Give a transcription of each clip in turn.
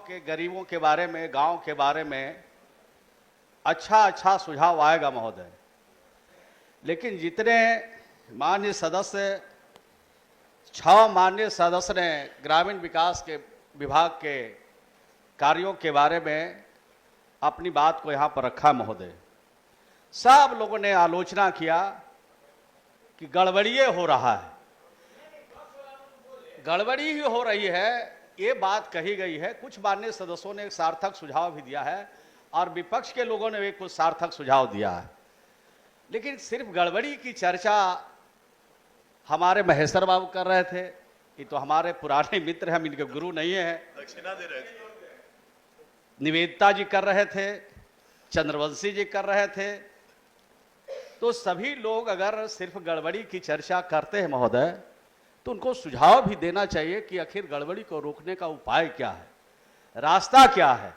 के गरीबों के बारे में, गांव के बारे में अच्छा सुझाव आएगा महोदय। लेकिन जितने माननीय सदस्य 6 माननीय सदस्य ने ग्रामीण विकास के विभाग के कार्यों के बारे में अपनी बात को यहाँ पर रखा महोदय। सब लोगों ने आलोचना किया कि गड़बड़िए हो रहा है, गड़बड़ी ही हो रही है, ये बात कही गई है। कुछ माननीय सदस्यों ने एक सार्थक सुझाव भी दिया है और विपक्ष के लोगों ने भी कुछ सार्थक सुझाव दिया है। लेकिन सिर्फ गड़बड़ी की चर्चा हमारे महेश्वर बाबू कर रहे थे। ये तो हमारे पुराने मित्र हैं, हम इनके गुरु नहीं हैं। दक्षिणा दे रहे थे। निवेदिता जी कर रहे थे, चंद्रवंशी जी कर रहे थे। तो सभी लोग अगर सिर्फ गड़बड़ी की चर्चा करते हैं महोदय, तो उनको सुझाव भी देना चाहिए कि आखिर गड़बड़ी को रोकने का उपाय क्या है, रास्ता क्या है।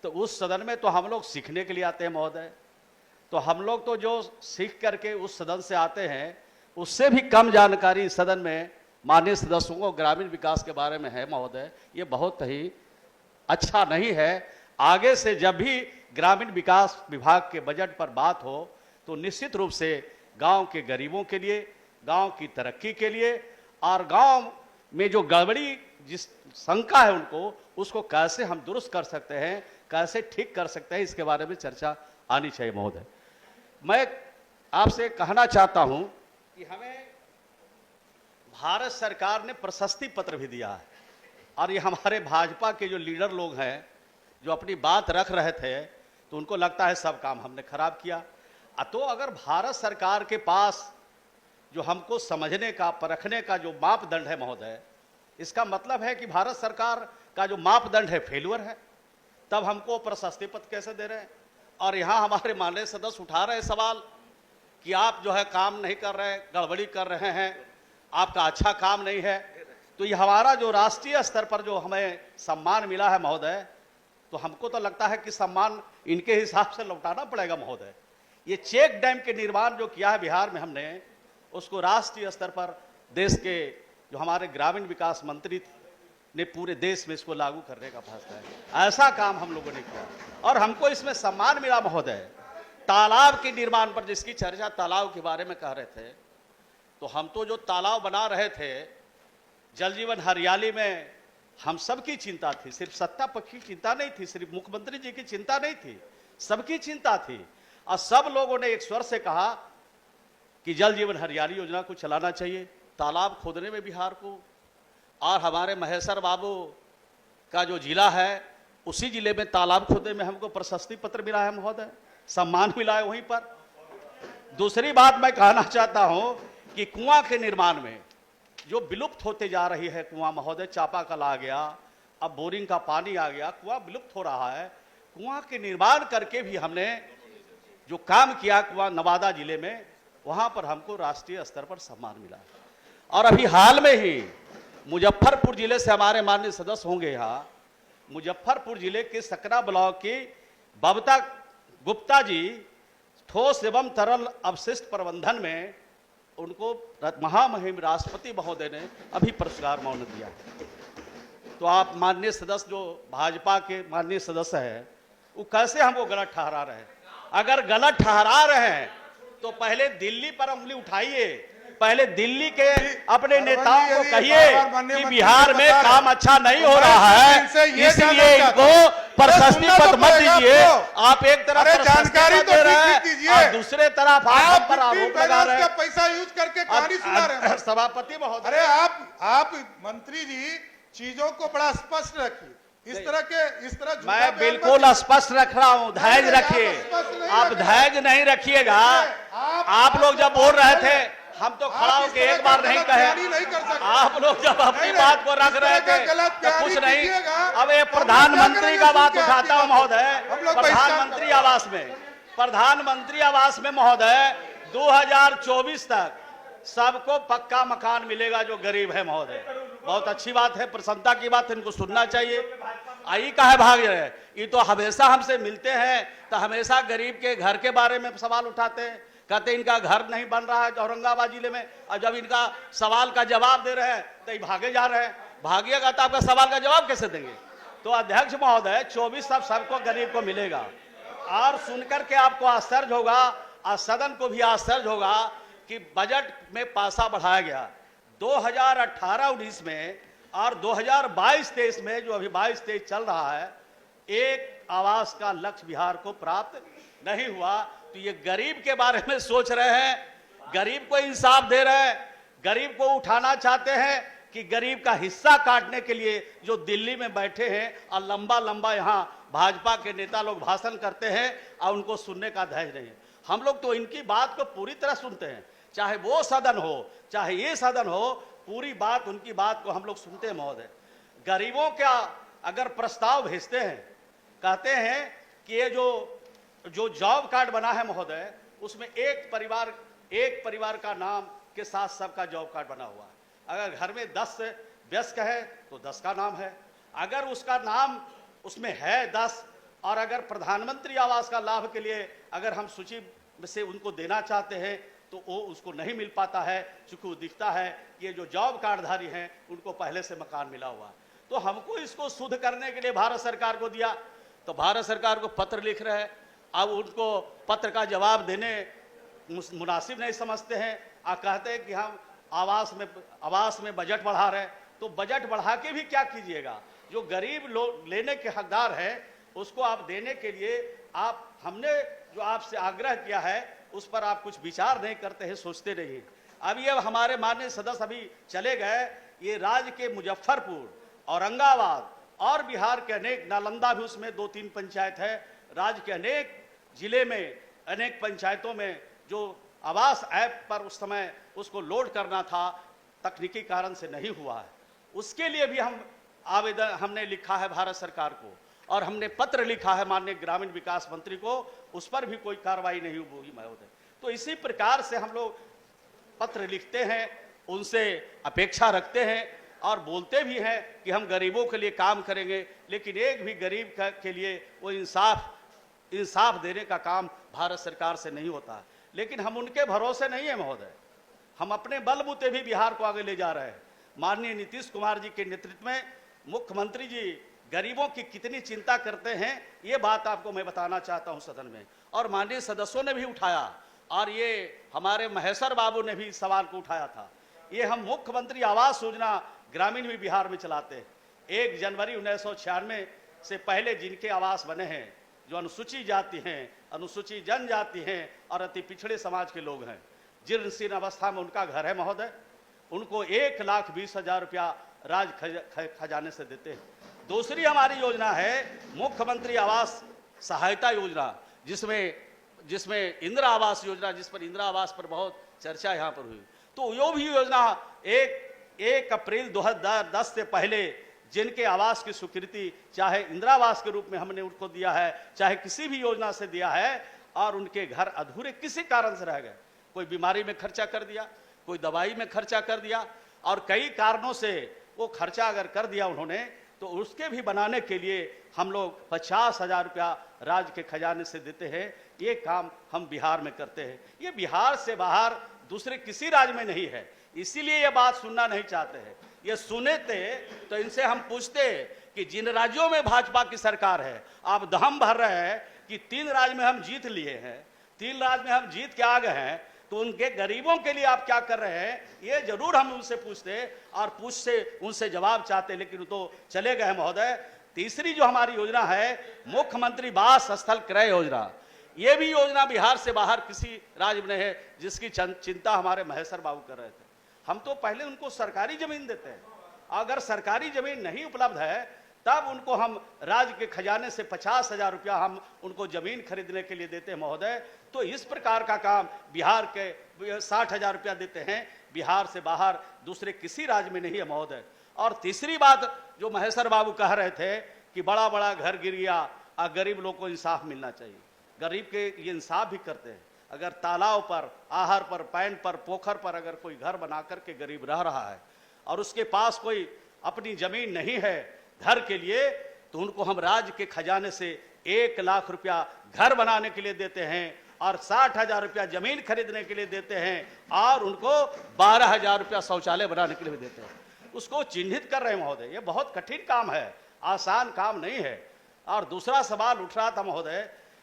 तो उस सदन में तो हम लोग सीखने के लिए आते हैं महोदय। तो हम लोग तो जो सीख करके उस सदन से आते हैं, उससे भी कम जानकारी इस सदन में माननीय सदस्यों को ग्रामीण विकास के बारे में है महोदय। ये बहुत ही अच्छा नहीं है। आगे से जब भी ग्रामीण विकास विभाग के बजट पर बात हो, तो निश्चित रूप से गांव के गरीबों के लिए, गांव की तरक्की के लिए और गांव में जो गड़बड़ी जिस शंका है उनको, उसको कैसे हम दुरुस्त कर सकते हैं, कैसे ठीक कर सकते हैं, इसके बारे में चर्चा आनी चाहिए महोदय। मैं आपसे कहना चाहता हूं कि हमें भारत सरकार ने प्रशस्ति पत्र भी दिया है और ये हमारे भाजपा के जो लीडर लोग हैं जो अपनी बात रख रहे थे, तो उनको लगता है सब काम हमने खराब किया। तो अगर भारत सरकार के पास जो हमको समझने का, परखने का जो मापदंड है महोदय, इसका मतलब है कि भारत सरकार का जो मापदंड है फेलुअर है, तब हमको प्रशस्ति पत्र कैसे दे रहे हैं। और यहाँ हमारे माननीय सदस्य उठा रहे सवाल कि आप जो है काम नहीं कर रहे, गड़बड़ी कर रहे हैं, आपका अच्छा काम नहीं है। तो ये हमारा जो राष्ट्रीय स्तर पर जो हमें सम्मान मिला है महोदय, तो हमको तो लगता है कि सम्मान इनके हिसाब से लौटाना पड़ेगा महोदय। ये चेक डैम के निर्माण जो किया है बिहार में हमने, उसको राष्ट्रीय स्तर पर देश के जो हमारे ग्रामीण विकास मंत्री ने पूरे देश में इसको लागू करने का फैसला है। ऐसा काम हम लोगों ने किया और हमको इसमें सम्मान मिला महोदय। तालाब के निर्माण पर जिसकी चर्चा तालाब के बारे में कह रहे थे, तो हम तो जो तालाब बना रहे थे, जल जीवन हरियाली में हम सबकी चिंता थी, सिर्फ सत्ता पक्ष की चिंता नहीं थी, सिर्फ मुख्यमंत्री जी की चिंता नहीं थी, सबकी चिंता थी। और सब लोगों ने एक स्वर से कहा कि जल जीवन हरियाली योजना को चलाना चाहिए, तालाब खोदने में बिहार को। और हमारे महेश्वर बाबू का जो जिला है, उसी जिले में तालाब खोदने में हमको प्रशस्ति पत्र मिला है महोदय, सम्मान मिला है वहीं पर। दूसरी बात मैं कहना चाहता हूं कि कुआं के निर्माण में जो विलुप्त होते जा रही है कुआं महोदय, चापाकल आ गया, अब बोरिंग का पानी आ गया, कुआं विलुप्त हो रहा है। कुआं के निर्माण करके भी हमने जो काम किया कुआं नवादा जिले में, वहां पर हमको राष्ट्रीय स्तर पर सम्मान मिला। और अभी हाल में ही मुजफ्फरपुर जिले से हमारे माननीय सदस्य होंगे यहाँ, मुजफ्फरपुर जिले के सकरा ब्लॉक की बबता गुप्ता जी ठोस एवं तरल अपशिष्ट प्रबंधन में उनको महामहिम राष्ट्रपति महोदय ने अभी पुरस्कार मौन दिया। तो आप माननीय सदस्य जो भाजपा के माननीय सदस्य हैं, वो कैसे हमको गलत ठहरा रहे हैं। अगर गलत ठहरा रहे हैं तो पहले दिल्ली पर उंगली उठाइए, पहले दिल्ली के अपने नेताओं को कहिए कि बिहार में काम अच्छा नहीं हो रहा है, इसलिए इनको प्रशस्ति पत्र मत दीजिए। आप एक तरफ जानकारी दे रहे हैं और दूसरे तरफ आप पर आरोप लगा रहे हैं, पैसा यूज करके कहानी सुना रहे हैं। सभापति महोदय, अरे आप मंत्री जी चीजों को बड़ा स्पष्ट रखिए। इस तरह मैं बिल्कुल स्पष्ट रख रहा हूँ, धैर्य रखिए। आप धैर्य नहीं रखिएगा। आप लोग जब बोल रहे थे, हम तो खड़ा होकर एक बार नहीं कहे, आप लोग जब अपनी बात को रख रहे थे तो कुछ नहीं। अब ये प्रधानमंत्री का बात उठाता हूँ महोदय, प्रधानमंत्री आवास में महोदय 2024 तक सबको पक्का मकान मिलेगा जो गरीब है महोदय। बहुत अच्छी बात है, प्रसन्नता की बात है, इनको सुनना चाहिए। आई का है भाग रहे, ये तो हमेशा हमसे मिलते हैं तो हमेशा गरीब के घर के बारे में सवाल उठाते हैं, कहते इनका घर नहीं बन रहा है औरंगाबाद जिले में। और जब इनका सवाल का जवाब दे रहे हैं तो ये भागे जा रहे हैं। भागिएगा तो आपका सवाल का जवाब कैसे देंगे? तो अध्यक्ष महोदय 24 अब सबको गरीब को मिलेगा। और सुनकर के आपको आश्चर्य होगा और सदन को भी आश्चर्य होगा कि बजट में पैसा बढ़ाया गया 2018-19 में और 2022-23 में, जो अभी 22-23 चल रहा है, एक आवास का लक्ष्य बिहार को प्राप्त नहीं हुआ। तो ये गरीब के बारे में सोच रहे हैं, गरीब को इंसाफ दे रहे हैं, गरीब को उठाना चाहते हैं कि गरीब का हिस्सा काटने के लिए जो दिल्ली में बैठे हैं और लंबा लंबा यहाँ भाजपा के नेता लोग भाषण करते हैं और उनको सुनने का धैर्य नहीं है। हम लोग तो इनकी बात को पूरी तरह सुनते हैं, चाहे वो सदन हो चाहे ये सदन हो, पूरी बात उनकी बात को हम लोग सुनते हैं महोदय। गरीबों का अगर प्रस्ताव भेजते हैं, कहते हैं कि ये जो जॉब कार्ड बना है महोदय, उसमें एक परिवार का नाम के साथ सबका जॉब कार्ड बना हुआ है। अगर घर में 10 वयस्क है तो 10 का नाम है, अगर उसका नाम उसमें है 10, और अगर प्रधानमंत्री आवास का लाभ के लिए अगर हम सूची से उनको देना चाहते हैं तो वो उसको नहीं मिल पाता है, चूंकि वो दिखता है कि ये जो जॉब कार्डधारी हैं उनको पहले से मकान मिला हुआ है। तो हमको इसको शुद्ध करने के लिए भारत सरकार को दिया, तो भारत सरकार को पत्र लिख रहे हैं। अब उनको पत्र का जवाब देने मुनासिब नहीं समझते हैं और कहते हैं कि हम आवास में बजट बढ़ा रहे हैं। तो बजट बढ़ा के भी क्या कीजिएगा? जो गरीब लोग लेने के हकदार है उसको आप देने के लिए हमने जो आपसे आग्रह किया है उस पर आप कुछ विचार नहीं करते हैं, सोचते नहीं हैं। अब ये हमारे माननीय सदस्य अभी चले गए, ये राज्य के मुजफ्फरपुर, औरंगाबाद और बिहार के अनेक, नालंदा भी उसमें 2-3 पंचायत है, राज्य के अनेक जिले में अनेक पंचायतों में जो आवास ऐप पर उस समय उसको लोड करना था, तकनीकी कारण से नहीं हुआ है। उसके लिए भी आवेदन हमने लिखा है भारत सरकार को, और हमने पत्र लिखा है माननीय ग्रामीण विकास मंत्री को, उस पर भी कोई कार्रवाई नहीं हुई महोदय। तो इसी प्रकार से हम लोग पत्र लिखते हैं, उनसे अपेक्षा रखते हैं और बोलते भी हैं कि हम गरीबों के लिए काम करेंगे, लेकिन एक भी गरीब के लिए वो इंसाफ देने का काम भारत सरकार से नहीं होता। लेकिन हम उनके भरोसे नहीं है महोदय, हम अपने बलबूते भी बिहार को आगे ले जा रहे हैं। माननीय नीतीश कुमार जी के नेतृत्व में मुख्यमंत्री जी गरीबों की कितनी चिंता करते हैं, ये बात आपको मैं बताना चाहता हूं सदन में, और माननीय सदस्यों ने भी उठाया, और ये हमारे महेश्वर बाबू ने भी इस सवाल को उठाया था। ये हम मुख्यमंत्री आवास योजना ग्रामीण भी बिहार में चलाते हैं। 1 जनवरी 1996 से पहले जिनके आवास बने हैं, जो अनुसूचित जाति हैं, अनुसूचित जनजाति हैं और अति पिछड़े समाज के लोग हैं, जीर्ण शीर्ण अवस्था में उनका घर है महोदय, उनको 1,20,000 रुपया राज्य खजाने से देते हैं। दूसरी हमारी योजना है मुख्यमंत्री आवास सहायता योजना, जिसमें इंदिरा आवास योजना, जिस पर इंदिरा आवास पर बहुत चर्चा यहाँ पर हुई। तो यो भी योजना 1 अप्रैल 2010 से पहले जिनके आवास की स्वीकृति चाहे इंदिरा आवास के रूप में हमने उनको दिया है, चाहे किसी भी योजना से दिया है, और उनके घर अधूरे किसी कारण से रह गए, कोई बीमारी में खर्चा कर दिया, कोई दवाई में खर्चा कर दिया, और कई कारणों से वो खर्चा अगर कर दिया उन्होंने, तो उसके भी बनाने के लिए हम लोग 50,000 रुपया राज्य के खजाने से देते हैं। ये काम हम बिहार में करते हैं। ये बिहार से बाहर दूसरे किसी राज्य में नहीं है, इसीलिए ये बात सुनना नहीं चाहते हैं। ये सुने थे तो इनसे हम पूछते कि जिन राज्यों में भाजपा की सरकार है, आप दम भर रहे हैं कि 3 राज्य में हम जीत लिए हैं, 3 राज्य में हम जीत के आ गए हैं, तो उनके गरीबों के लिए आप क्या कर रहे हैं, ये जरूर हम उनसे पूछते और उनसे जवाब चाहते, लेकिन वो तो चले गए महोदय। तीसरी जो हमारी योजना है मुख्यमंत्री आवास स्थल क्रय योजना, ये भी योजना बिहार से बाहर किसी राज्य में है, जिसकी चिंता हमारे महेश्वर बाबू कर रहे थे। हम तो पहले उनको सरकारी जमीन देते हैं, अगर सरकारी जमीन नहीं उपलब्ध है तब उनको हम राज्य के खजाने से 50,000 रुपया हम उनको जमीन खरीदने के लिए देते हैं महोदय। तो इस प्रकार का काम बिहार के 60,000 रुपया देते हैं, बिहार से बाहर दूसरे किसी राज्य में नहीं है महोदय। और तीसरी बात जो महेश्वर बाबू कह रहे थे कि बड़ा बड़ा घर गिर गया और गरीब लोग को इंसाफ मिलना चाहिए, गरीब के ये इंसाफ भी करते हैं। अगर तालाब पर, आहर पर, पैन पर, पोखर पर अगर कोई घर बना करके गरीब रह रहा है और उसके पास कोई अपनी जमीन नहीं है घर के लिए, तो उनको हम राज्य के खजाने से 1 लाख रुपया घर बनाने के लिए देते हैं और 60,000 रुपया जमीन खरीदने के लिए देते हैं, और उनको 12,000 रुपया शौचालय बनाने के लिए भी देते हैं। उसको चिन्हित कर रहे हैं महोदय, ये बहुत कठिन काम है। आसान काम नहीं है। और दूसरा सवाल उठ रहा था महोदय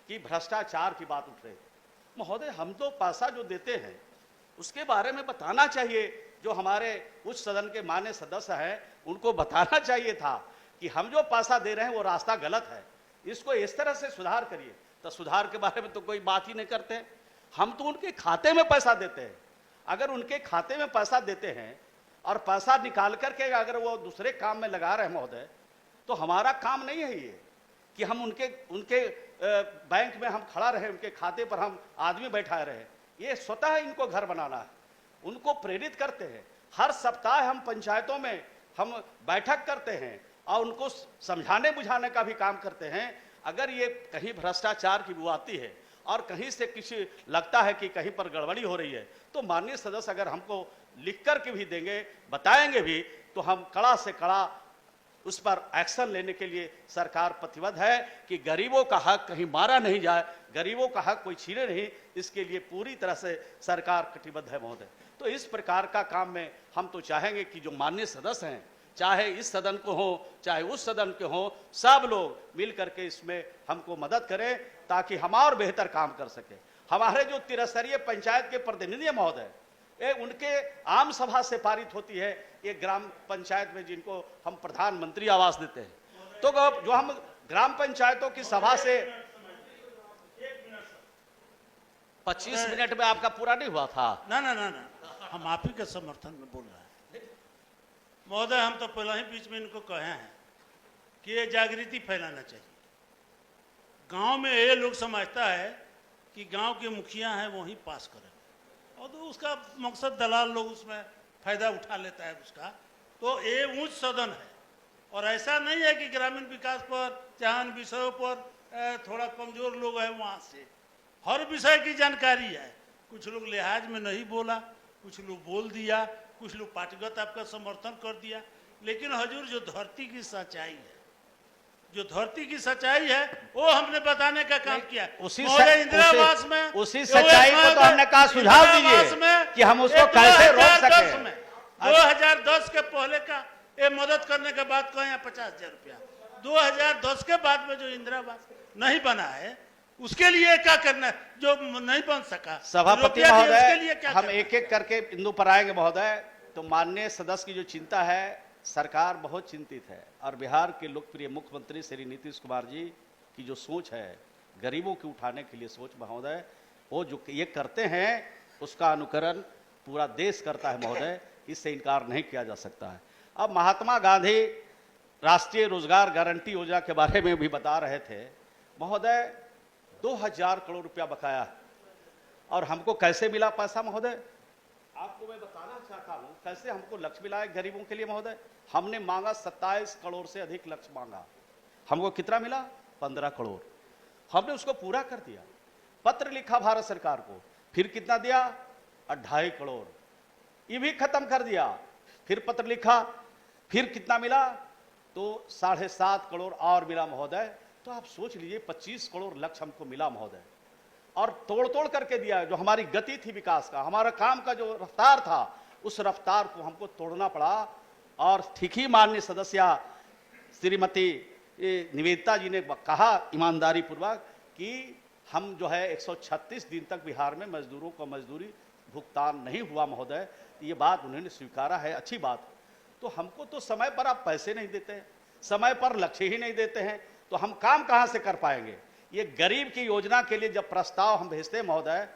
कि भ्रष्टाचार की बात उठ रही। महोदय, हम तो पैसा जो देते हैं उसके बारे में बताना चाहिए। जो हमारे उच्च सदन के माननीय सदस्य हैं उनको बताना चाहिए था कि हम जो पैसा दे रहे हैं वो रास्ता गलत है, इसको इस तरह से सुधार करिए। तो सुधार के बारे में तो कोई बात ही नहीं करते। हम तो उनके खाते में पैसा देते हैं। अगर उनके खाते में पैसा देते हैं और पैसा निकाल करके अगर वो दूसरे काम में लगा रहे हैं महोदय, तो हमारा काम नहीं है ये कि हम उनके बैंक में हम खड़ा रहे, उनके खाते पर हम आदमी बैठाए रहे। ये स्वतः इनको घर बनाना है। उनको प्रेरित करते हैं। हर सप्ताह हम पंचायतों में हम बैठक करते हैं और उनको समझाने बुझाने का भी काम करते हैं। अगर ये कहीं भ्रष्टाचार की बू आती है और कहीं से किसी लगता है कि कहीं पर गड़बड़ी हो रही है, तो माननीय सदस्य अगर हमको लिख कर के भी देंगे, बताएंगे भी, तो हम कड़ा से कड़ा उस पर एक्शन लेने के लिए सरकार प्रतिबद्ध है कि गरीबों का हक कहीं मारा नहीं जाए, गरीबों का हक कोई छीने नहीं, इसके लिए पूरी तरह से सरकार कटिबद्ध है महोदय। तो इस प्रकार का काम में हम तो चाहेंगे कि जो माननीय सदस्य हैं, चाहे इस सदन को हो चाहे उस सदन के हो, सब लोग मिल करके इसमें हमको मदद करें ताकि हम और बेहतर काम कर सके। हमारे जो त्रिस्तरीय पंचायत के प्रतिनिधि महोदय, उनके आम सभा से पारित होती है ये ग्राम पंचायत में, जिनको हम प्रधानमंत्री आवास देते हैं। तो जो हम ग्राम पंचायतों की सभा से 25 मिनट में आपका पूरा नहीं हुआ था। ना ना ना ना, हम आप ही के समर्थन में बोल रहे हैं महोदय। हम तो पहले ही बीच में इनको कहे हैं कि ये जागृति फैलाना चाहिए। गांव में ये लोग समझता है कि गांव के मुखिया हैं वही पास करें, और तो उसका मकसद दलाल लोग उसमें फायदा उठा लेता है उसका। तो ये उच्च सदन है और ऐसा नहीं है कि ग्रामीण विकास पर जहाँ विषयों पर थोड़ा कमजोर लोग हैं वहाँ से हर विषय की जानकारी है। कुछ लोग लिहाज में नहीं बोला, कुछ लोग बोल दिया, कुछ लोग पार्टीगत आपका समर्थन कर दिया, लेकिन हजूर जो धरती की सच्चाई है, जो धरती की सच्चाई है वो हमने बताने का काम किया। इंदिरावास में उसी सच्चाई को तो हमने कहा सुझाव दीजिए कि हम उसको कैसे रोक सकें। 2010 के पहले का ये मदद करने के बाद कहें 50,000 रुपया। 2010 के बाद में जो इंदिरावास नहीं बना है उसके लिए क्या करना है, जो नहीं बन सका। सभापति महोदय, हम एक एक करके बिंदु पर आएंगे महोदय। तो माननीय सदस्य की जो चिंता है, सरकार बहुत चिंतित है और बिहार के लोकप्रिय मुख्यमंत्री श्री नीतीश कुमार जी की जो सोच है गरीबों के उठाने के लिए सोच महोदय, वो जो ये करते हैं उसका अनुकरण पूरा देश करता है महोदय, इससे इनकार नहीं किया जा सकता है। अब महात्मा गांधी राष्ट्रीय रोजगार गारंटी योजना के बारे में भी बता रहे थे महोदय। 2000 करोड़ रुपया बकाया है और हमको कैसे मिला पैसा महोदय, आपको मैं बताना चाहता हूं कैसे हमको लक्ष्य मिला है गरीबों के लिए महोदय। हमने मांगा 27 करोड़ से अधिक लक्ष्य मांगा, हमको कितना मिला 15 करोड़। हमने उसको पूरा कर दिया, पत्र लिखा भारत सरकार को, फिर कितना दिया 2.5 करोड़, ये भी खत्म कर दिया। फिर पत्र लिखा, फिर कितना मिला तो 7.5 करोड़ और मिला महोदय। तो आप सोच लीजिए 25 करोड़ लक्ष्य हमको मिला महोदय, और तोड़ तोड़ करके दिया। जो हमारी गति थी विकास का, हमारा काम का जो रफ्तार था, उस रफ्तार को हमको तोड़ना पड़ा। और ठीक ही माननीय सदस्य श्रीमती निवेदिता जी ने कहा ईमानदारी पूर्वक कि हम जो है 136 दिन तक बिहार में मजदूरों को मजदूरी भुगतान नहीं हुआ महोदय। ये बात उन्होंने स्वीकारा है, अच्छी बात। तो हमको तो समय पर आप पैसे नहीं देते हैं, समय पर लक्ष्य ही नहीं देते हैं, तो हम काम कहाँ से कर पाएंगे। ये गरीब की योजना के लिए जब प्रस्ताव हम भेजते हैं महोदय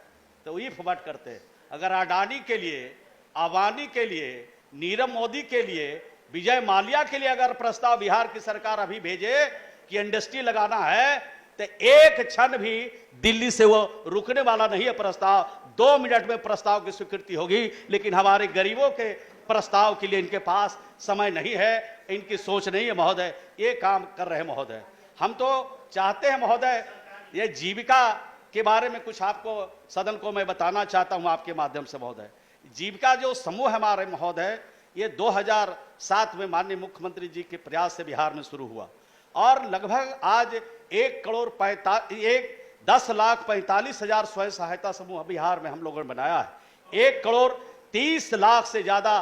तो इफ बट करते हैं। अगर अडानी के लिए, अबानी के लिए, नीरव मोदी के लिए, विजय माल्या के लिए अगर प्रस्ताव बिहार की सरकार अभी भेजे कि इंडस्ट्री लगाना है, तो एक क्षण भी दिल्ली से वो रुकने वाला नहीं है प्रस्ताव। 2 मिनट में प्रस्ताव की स्वीकृति होगी। लेकिन हमारे गरीबों के प्रस्ताव के लिए इनके पास समय नहीं है, इनकी सोच नहीं है महोदय। ये काम कर रहे हैं महोदय। हम तो चाहते हैं महोदय, ये जीविका के बारे में कुछ आपको सदन को मैं बताना चाहता हूं आपके माध्यम से महोदय। जीविका जो समूह है हमारे महोदय, ये 2007 में माननीय मुख्यमंत्री जी के प्रयास से बिहार में शुरू हुआ और लगभग आज 10,45,000 स्वयं सहायता समूह बिहार में हम लोगों ने बनाया है। 1,30,00,000 से ज्यादा